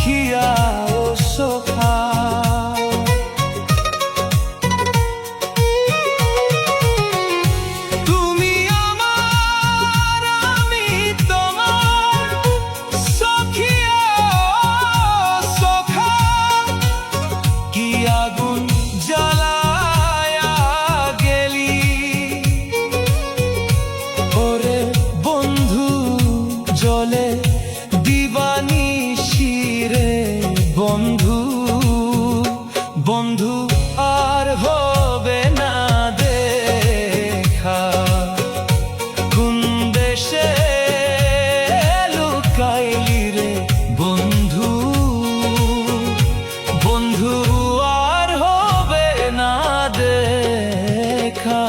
সখিয়া ও সখা। জলে দিবানিশি রে বন্ধু, বন্ধু আর হবে না দেখা। কোন দেশে লুকাইলি রে বন্ধু, বন্ধু আর হবে না দেখা।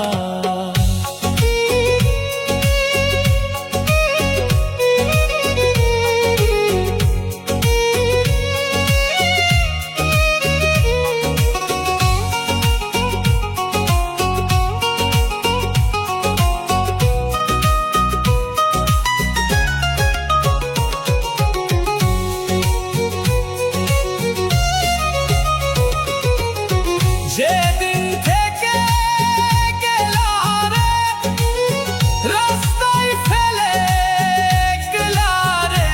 যেদিন থেকে গেলা রে রাস্তায় ফেলে গেলা রে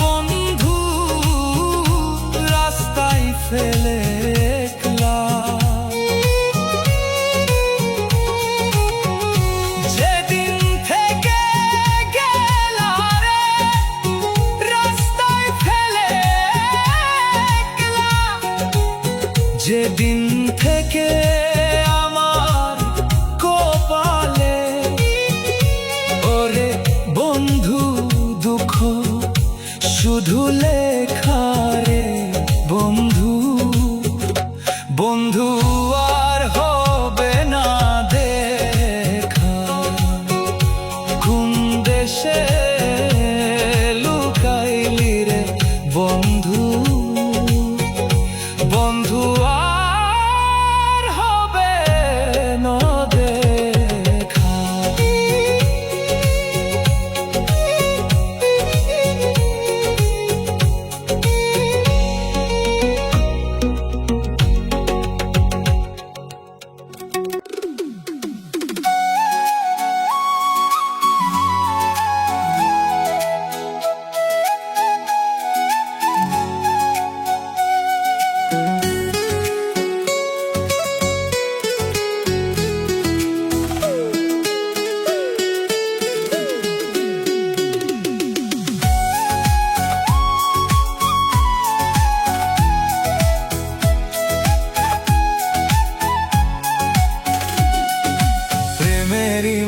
বন্ধু, রাস্তায় ফেলে গেলা। যেদিন থেকে গেলা রে রাস্তায় ফেলে গেলা, যেদিন থেকে আমার কপালে ওরে বন্ধু দুঃখ শুধু লেখা রে বন্ধু, বন্ধু আর হবে না দেখা। কোন দেশে লুকাইলি রে বন্ধু, বন্ধু আর হবে না দেখা।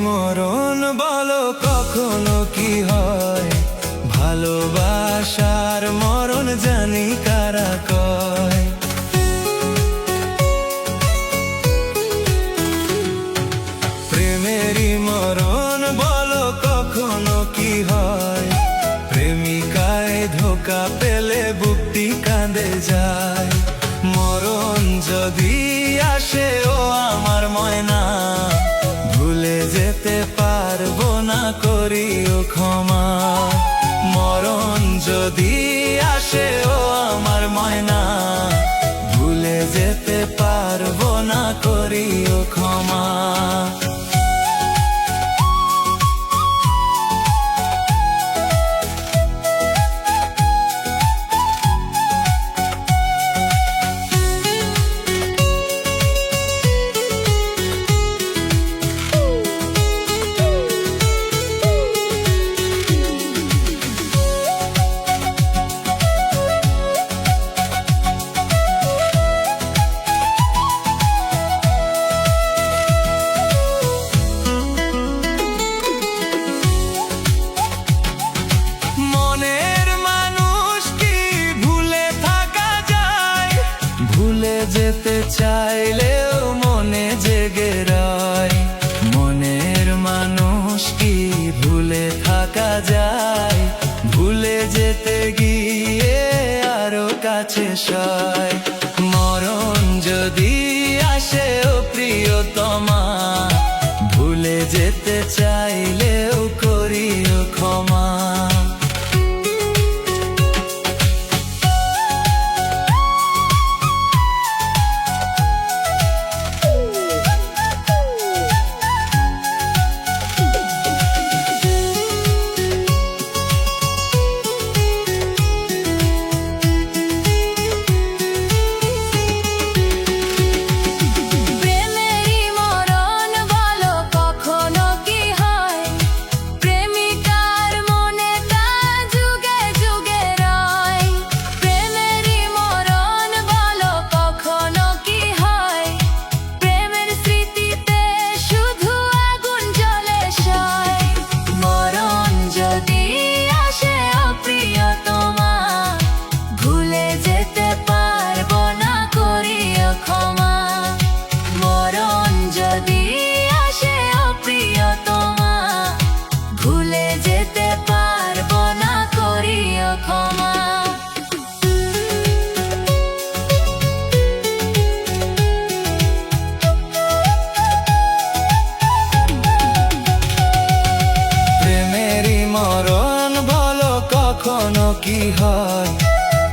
মরণ বলো কখনো কি হয়, ভালোবাসার মরণ জানি কারা কয়। প্রেমেরই মরণ বলো কখনো কি হয়, প্রেমিকায় ধোকা পেলে বুকটি কাঁদে যায়। মরণ যদি আসে ও আমার ময়না, ভুলে যেতে পারবো না করিও ক্ষমা। মরণ যদি আসে ও আমার ময়না, ভুলে যেতে পারবো না করিও ক্ষমা। যেতে চাইলেও মনে জেগে রয়, মনের মানুষ কি ভুলে থাকা যায়? ভুলে যেতে গিয়ে আরো কাছে সয়। মরণ যদি আসে ও প্রিয়তমা, ভুলে যেতে চাইলেও করিও ক্ষমা।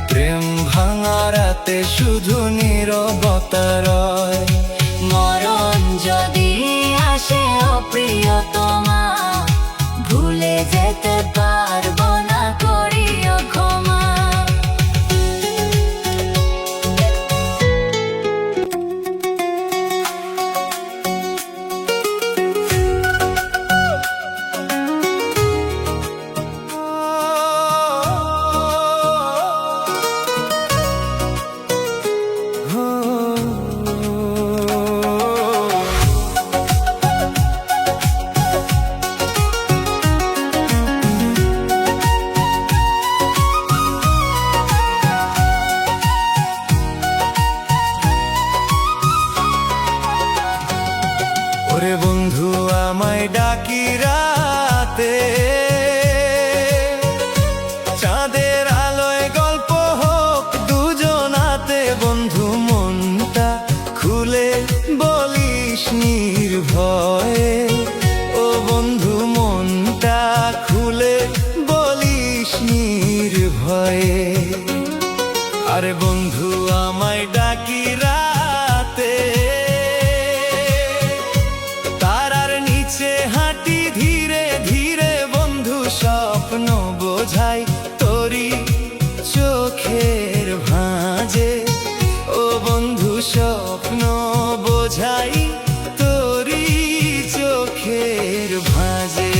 প্রেম ভাঙা রাতে শুধু নীরবতা রয়। মরণ যদি আসে অপ্রিয়তমা, ভুলে যেতে পারবো না, করিও ক্ষমা। ওরে বন্ধু আমায় ডাকি রাতে, চাঁদের আলোয় গল্প হোক দুজনাতে। বন্ধু মনটা খুলে বলিস নির্ভয়ে, ও বন্ধু মনটা খুলে বলিস নির্ভয়ে। আরে বন্ধু আমায় ডাকি রাতে, তারার নিচে হাঁটি ধীরে ধীরে। বন্ধু স্বপ্ন বোঝাই তোরি চোখের ভাঁজে, ও বন্ধু স্বপ্ন বোঝাই তোরি চোখের ভাঁজে।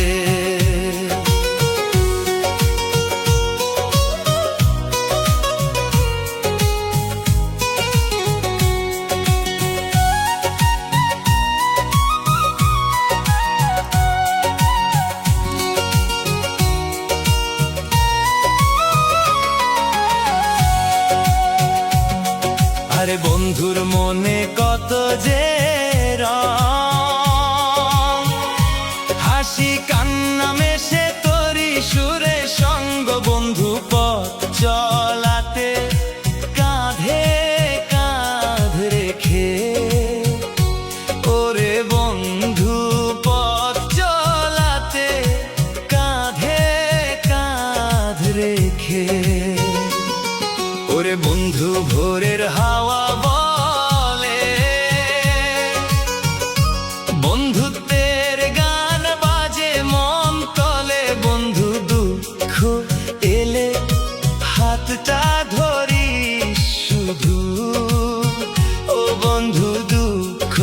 আরে বন্ধুর মনে কত যে রং, হাসি কান্না মেশে তোরি সুরে সঙ্গ। বন্ধু পথ চলাতে কাঁধে কাঁধ রেখে, ওরে বন্ধু পথ চলাতে কাঁধে কাঁধ রেখে। ওরে বন্ধু ভোরের হাওয়া বলে বন্ধুত্বের গান বাজে মন তলে। বন্ধু দুঃখ এলে হাতটা ধরিস শুধু, ও বন্ধু দুঃখ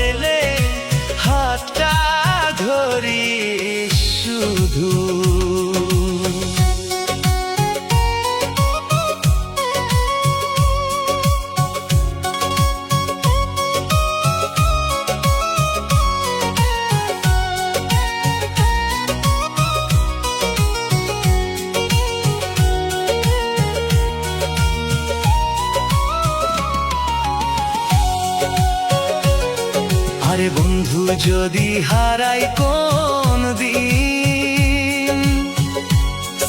এলে হাতটা ধরিস শুধু। আরে বন্ধু যদি হারাই কোন দিন,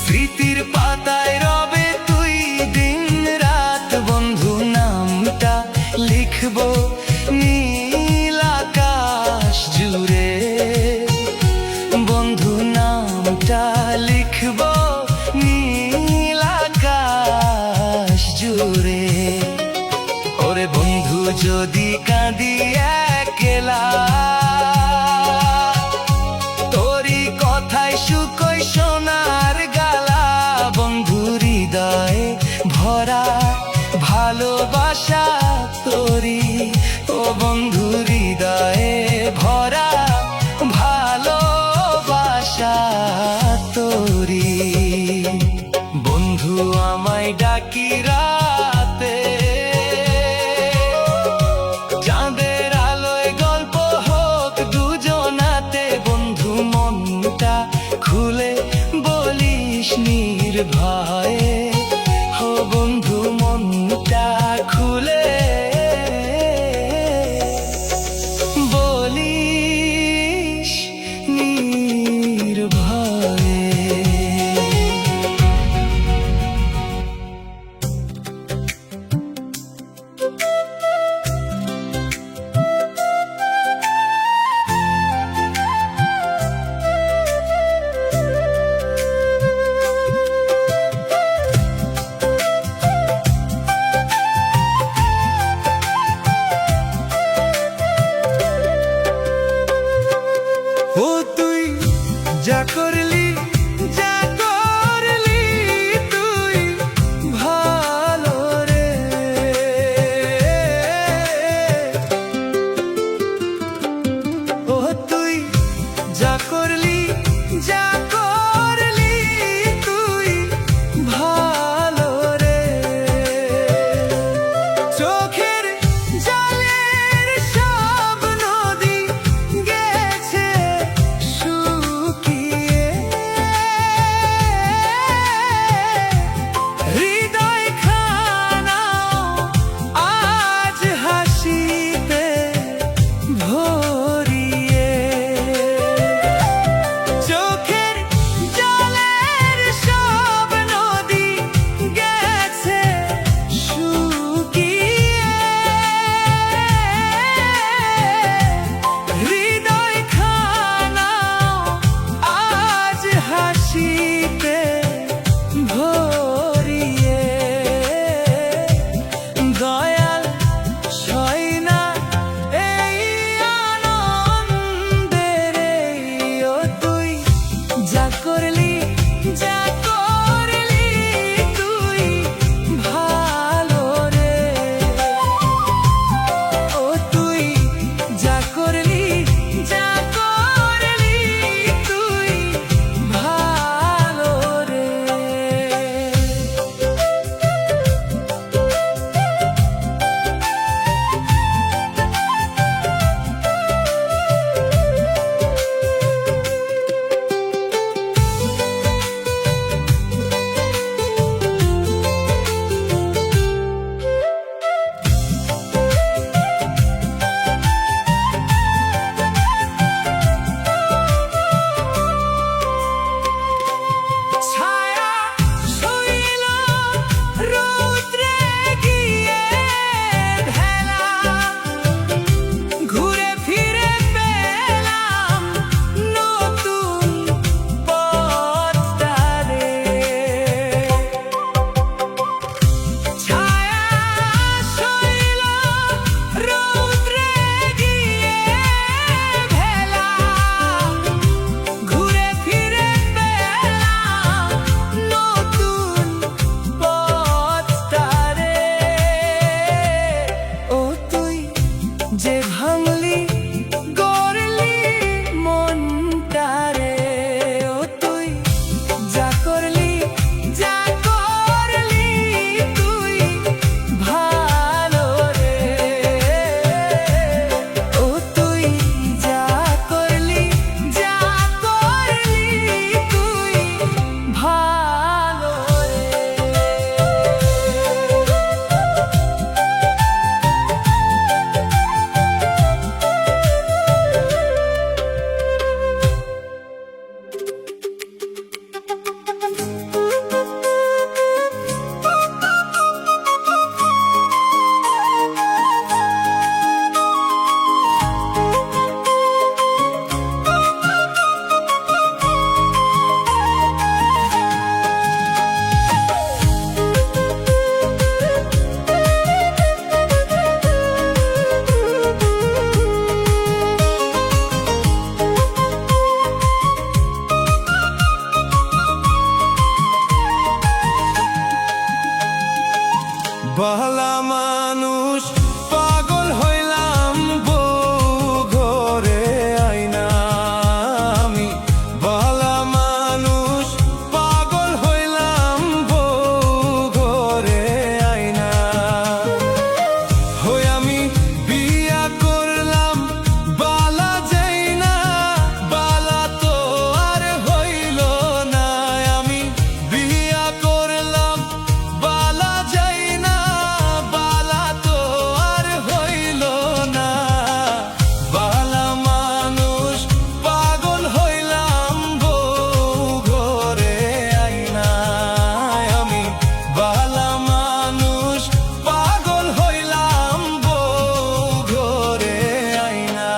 স্মৃতির পাতায় রবে তুই দিন রাত। বন্ধু নামটা লিখবো নীল আকাশ জুড়ে, বন্ধু নামটা লিখবো নীল আকাশ জুড়ে। ওরে বন্ধু যদি কাঁদি একলা, তোরি কথায় শুকোয় সোনার গালা। বন্ধু হৃদয়ে ভরা ভালোবাসা তোরি, ও বন্ধু হৃদয়ে ভরা ভালোবাসা তোরি। বন্ধু আমায় ডাকি রাতে, চাঁদের আলোয় গল্প হোক বালা মানুষ পাগল হইলাম বউ ঘরে আইনা আমি বালা মানুষ পাগল হইলাম বউ ঘরে আইনা হই আমি বিয়া করলাম বালা যাইনা বালা তো আর হইল না আমি বিয়া করলাম বালা যাইনা বালা তো আর হইল না বালা মানুষ পাগল হইলাম বউ ঘরে আইনা আমি বালা মানুষ পাগল হইলাম বউ ঘরে আইনা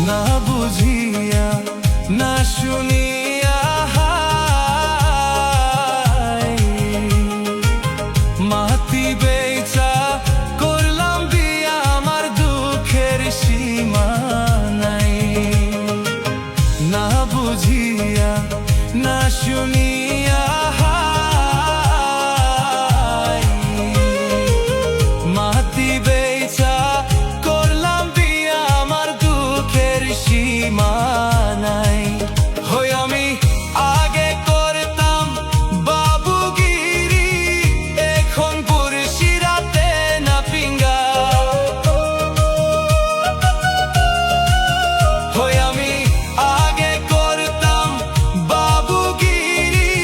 না বুঝিয়া না শুনিয়া হায় মাতি বেচা করলাম বিয়া আমার দুঃখের সীমা নাই না বুঝিয়া না শুনিয়া হায় মাতি বেচা করলাম বিয়া আমার দুঃখের সীমা নাই হই আমি আগে করতাম বাবুগিরি এখন পুরুষিরাতে না পিঙ্গা হই আমি আগে করতাম বাবুগিরি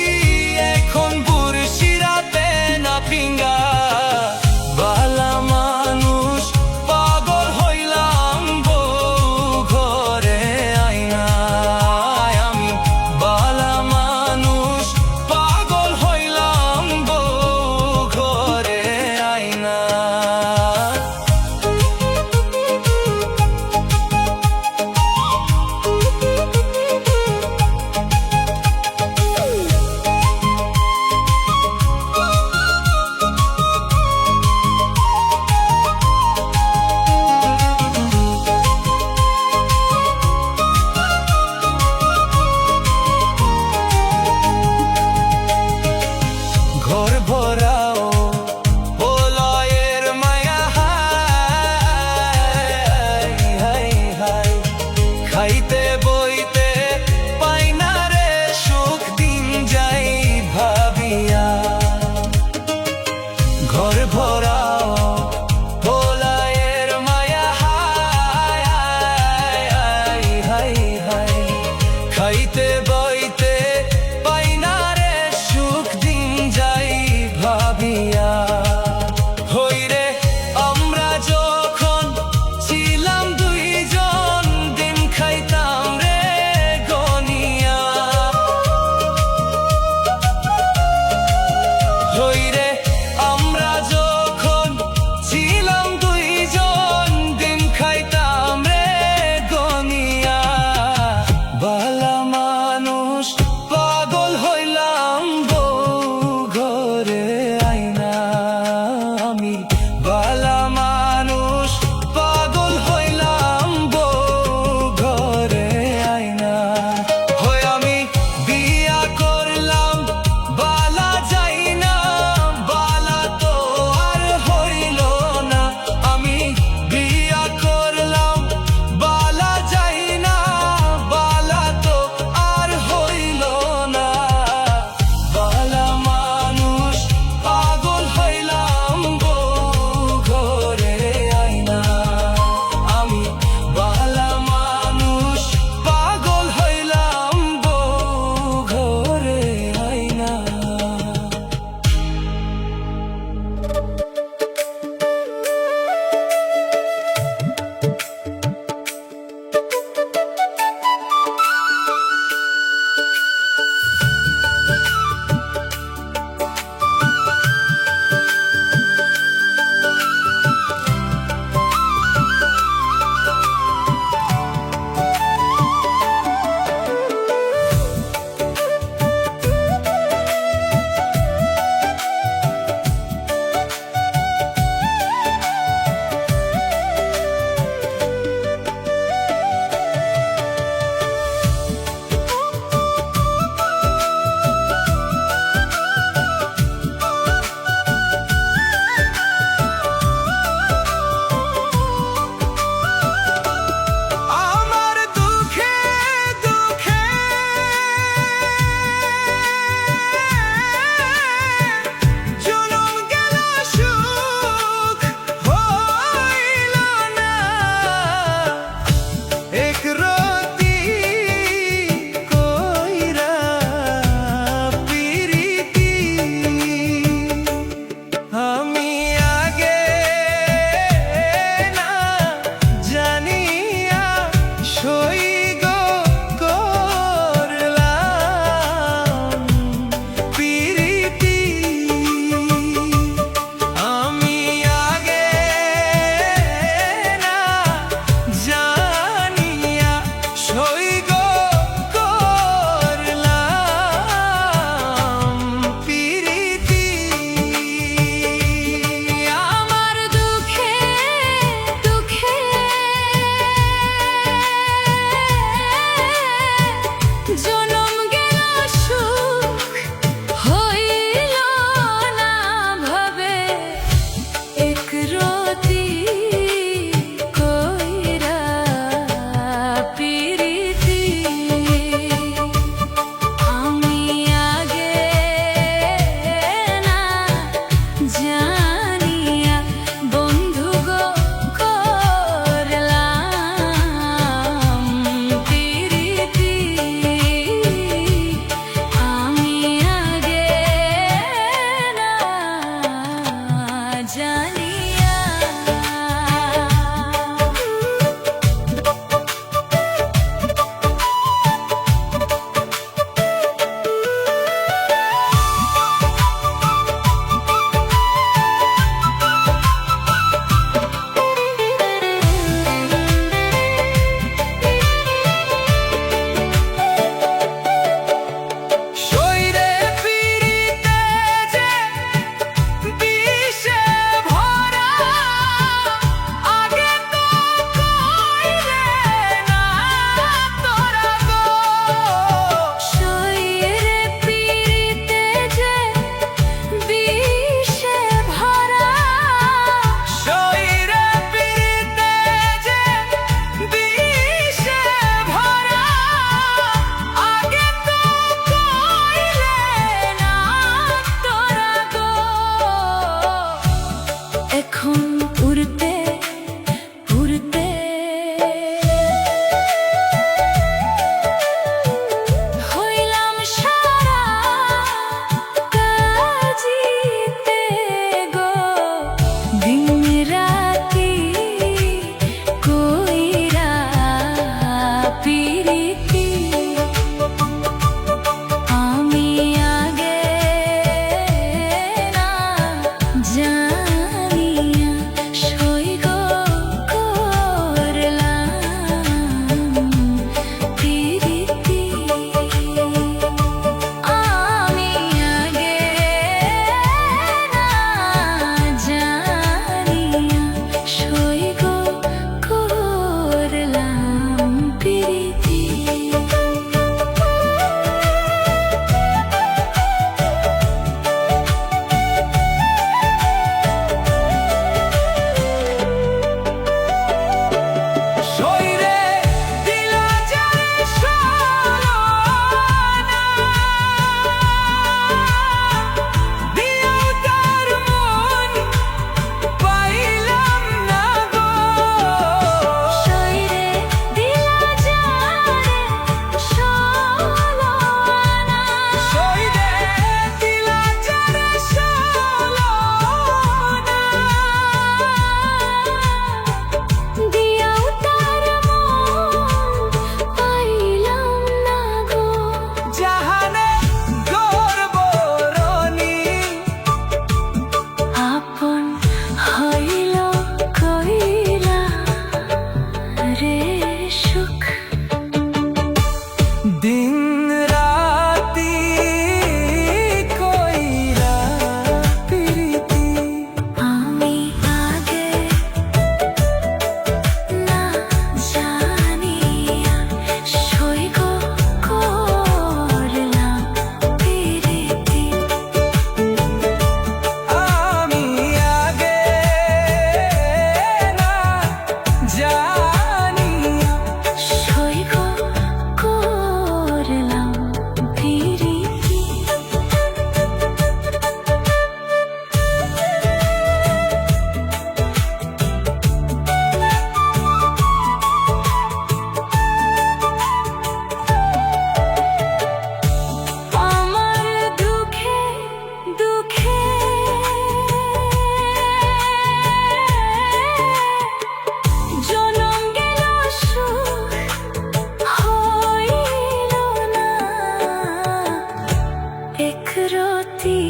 রতি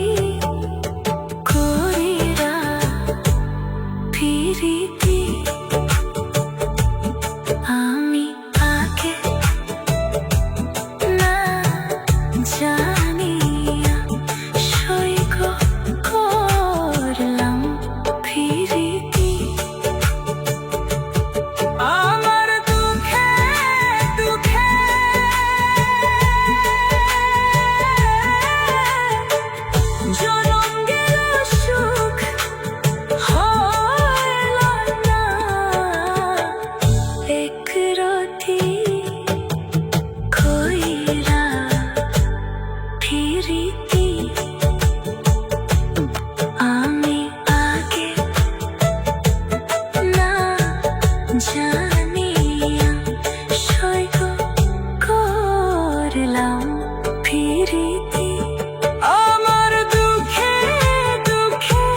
কইরা ফিরিতি আমি আগে না জানিয়া সইগ করলাম ফিরিতি আমার দুঃখে দুঃখে জনম গেল সুখ হইল না এক রতি কইরা ফিরিতি আমি আগে না জানিয়া সইগ করলাম ফিরিতি আমার দুঃখে দুঃখে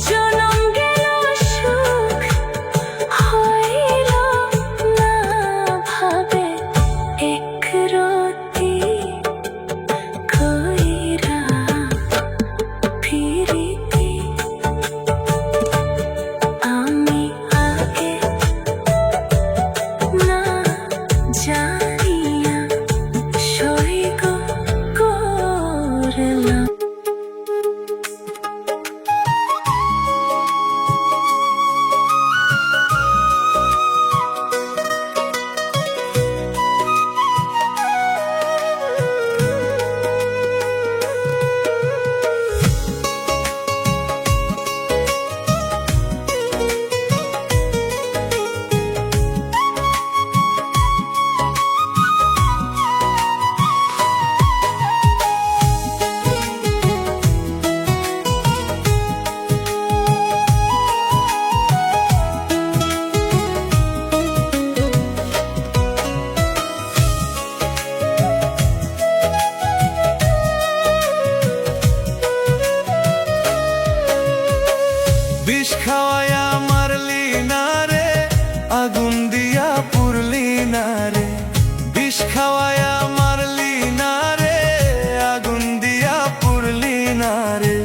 জনম গেল সুখ হইল না ভাবে এক রতি কইরা ফিরিতি আমি আগে না জানিয়া সইগ করলাম বিষ খাওয়ায়া মারলি না রে, আগুন দিয়া পুরলি না রে। বিষ খাওয়ায়া মারলি না রে, আগুন দিয়া পুরলি না রে।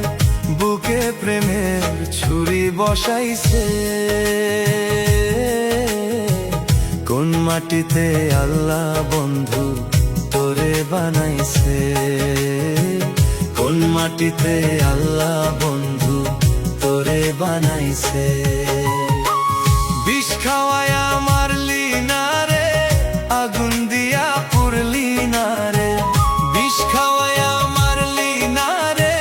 বুকে প্রেমের ছুরি বসাইছে, কোন মাটিতে আল্লাহ বন্ধু তোরে বানাইছে। কোন মাটিতে আল্লাহ বন্ধু তোরে বানাইছে। বিষ খাওয়ায়া মারলি না রে, আগুন দিয়া পুরলি না রে। বিষ খাওয়ায়া মারলি না রে,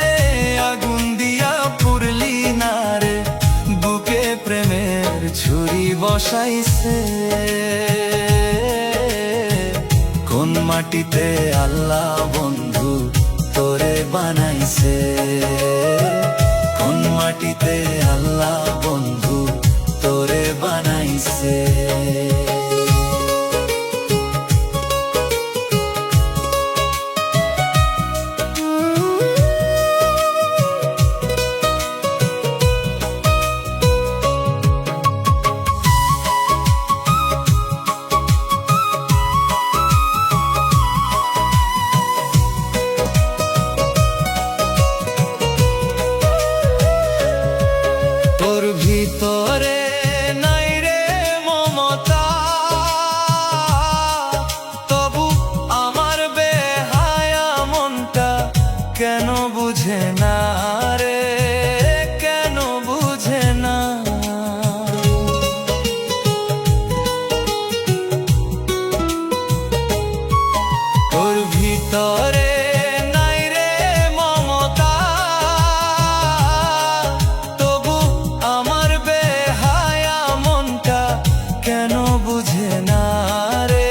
আগুন দিয়া পুরলি না রে। বুকে প্রেমের ছুরি বসাইছে, কোন মাটিতে আল্লাহ বন্ধু তোরে বানাইছে। কোন মাটিতে আল্লাহ বন্ধু তোরে বানাইছে। তোর ভিতরে নাই রে মমতা, তবু আমার বেহায়া মনটা কেন বুঝে না রে, কেন বুঝে না। তোর ভিতরে নাই রে মমতা, তবু আমার বেহায়া মনটা কেন বুঝে না রে,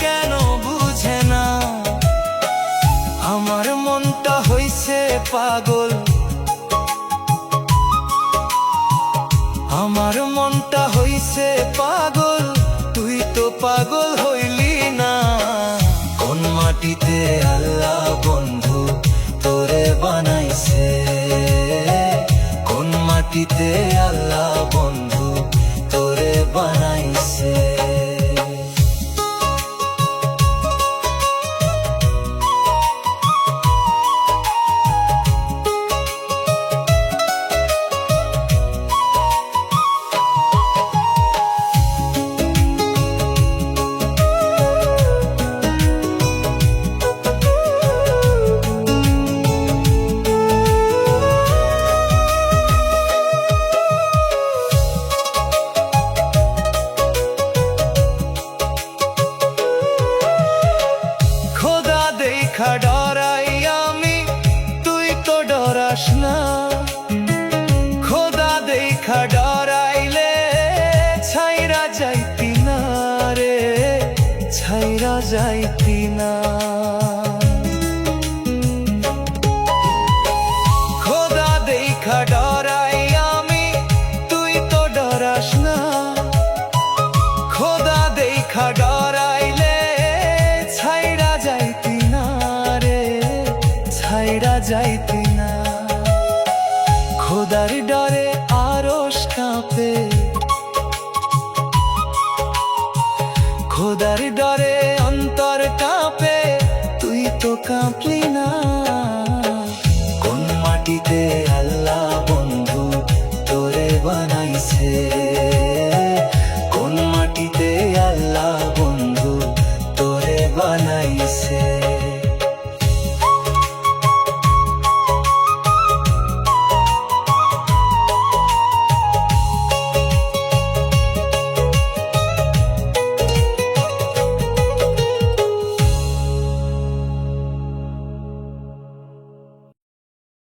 কেন বুঝে না। আমার মনটা হইছে পাগল, আমার মনটা হইছে পাগল, তুই তো পাগল হইলি না। কোন মাটিতে আল্লাহ বন্ধু তোরে বানাইছে, কোন মাটিতে আল্লাহ বন্ধু তোরে বানাইছে। দেখা ডরাই আমি, তুই তো ডরাস না। খোদা দেখা ডরাইলে ছাইরা যাইতি না রে, ছাইরা যাইতি না। খোদা দেখা ডরাই আমি, তুই তো ডরাস না। খোদা দেখা ডরাইলে ছাইরা যাইতি না রে, ছাইরা যাইতি না। খোদার ডরে আরশ কাঁপে, খোদার ডরে অন্তর কাঁপে, তুই তো কাঁপলি না। কোন মাটিতে আল্লাহ